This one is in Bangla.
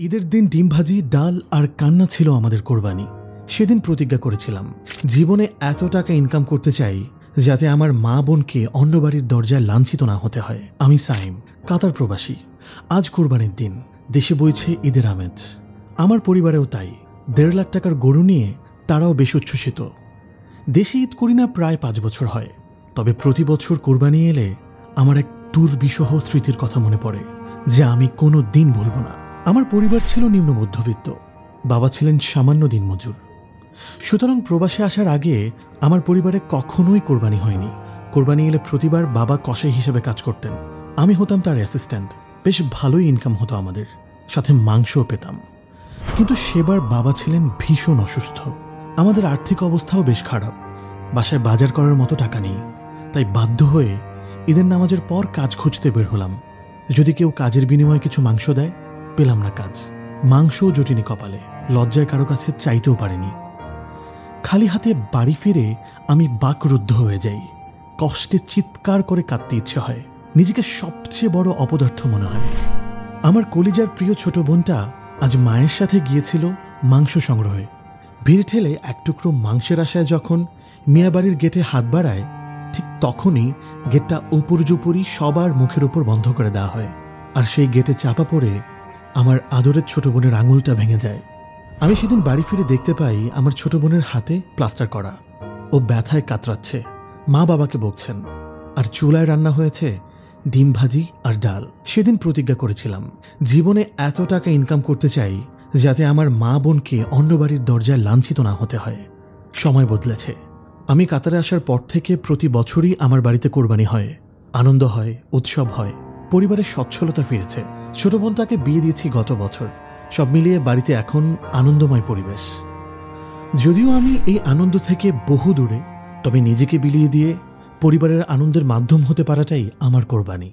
ঈদের দিন ডিম ভাজি, ডাল আর কান্না ছিল আমাদের কোরবানি। সেদিন প্রতিজ্ঞা করেছিলাম জীবনে এত টাকা ইনকাম করতে চাই যাতে আমার মা বোনকে অন্য বাড়ির দরজায় লাঞ্ছিত না হতে হয়। আমি সাইম, কাতার প্রবাসী। আজ কোরবানির দিন, দেশে বইছে ঈদের আমেজ। আমার পরিবারেও তাই। 1.5 লাখ টাকার গরু নিয়ে তারাও বেশ উচ্ছ্বসিত। দেশে ঈদ করি না প্রায় 5 বছর হয়, তবে প্রতি বছর কোরবানি এলে আমার এক দুর্বিষহ স্মৃতির কথা মনে পড়ে যা আমি কোনো দিন ভুলব না। আমার পরিবার ছিল নিম্ন মধ্যবিত্ত, বাবা ছিলেন সামান্য দিনমজুর। সুতরাং প্রবাসে আসার আগে আমার পরিবারে কখনোই কোরবানি হয়নি। কোরবানি এলে প্রতিবার বাবা কসাই হিসেবে কাজ করতেন, আমি হতাম তার অ্যাসিস্ট্যান্ট। বেশ ভালোই ইনকাম হতো আমাদের, সাথে মাংসও পেতাম। কিন্তু সেবার বাবা ছিলেন ভীষণ অসুস্থ। আমাদের আর্থিক অবস্থাও বেশ খারাপ, বাসায় বাজার করার মতো টাকা নেই। তাই বাধ্য হয়ে ঈদের নামাজের পর কাজ খুঁজতে বের হলাম। যদি কেউ কাজের বিনিময়ে কিছু মাংস দেয়, পেলাম না কাজ। মাংসও জুটিনি কপালে, লজ্জায় কারো কাছে চাইতেও পারিনি। খালি হাতে বাড়ি ফিরে আমি বাকরুদ্ধ হয়ে যাই। কষ্টে চিৎকার করে কাঁদতে ইচ্ছে হয়, নিজেকে সবচেয়ে বড় অপদার্থ মনে হয়। আমার কলিজার প্রিয় ছোট বোনটা আজ মায়ের সাথে গিয়েছিল মাংস সংগ্রহে। ভিড় ঠেলে এক টুকরো মাংসের আশায় যখন মিয়াবাড়ির গেটে হাত বাড়ায়, ঠিক তখনই গেটটা উপর্যুপরি সবার মুখের উপর বন্ধ করে দেওয়া হয়। আর সেই গেটে চাপা পড়ে আমার আদরের ছোট বোনের আঙুলটা ভেঙে যায়। আমি সেদিন বাড়ি ফিরে দেখতে পাই আমার ছোট বোনের হাতে প্লাস্টার করা। ও ব্যথায় কাতরাচ্ছে, মা বাবাকে বকছেন। আর চুলায় রান্না হয়েছে ডিম ভাজি আর ডাল। সেদিন প্রতিজ্ঞা করেছিলাম জীবনে এত টাকা ইনকাম করতে চাই যাতে আমার মা বোনকে অন্য বাড়ির দরজায় লাঞ্ছিত না হতে হয়। সময় বদলেছে। আমি কাতারে আসার পর থেকে প্রতি বছরই আমার বাড়িতে কোরবানি হয়, আনন্দ হয়, উৎসব হয়, পরিবারের সচ্ছলতা ফিরেছে। ছোট বোন তাকে বিয়ে দিয়েছি গত বছর। সব মিলিয়ে বাড়িতে এখন আনন্দময় পরিবেশ। যদিও আমি এই আনন্দ থেকে বহু দূরে, তবে নিজেকে বিলিয়ে দিয়ে পরিবারের আনন্দের মাধ্যম হতে পারাটাই আমার কোরবানি।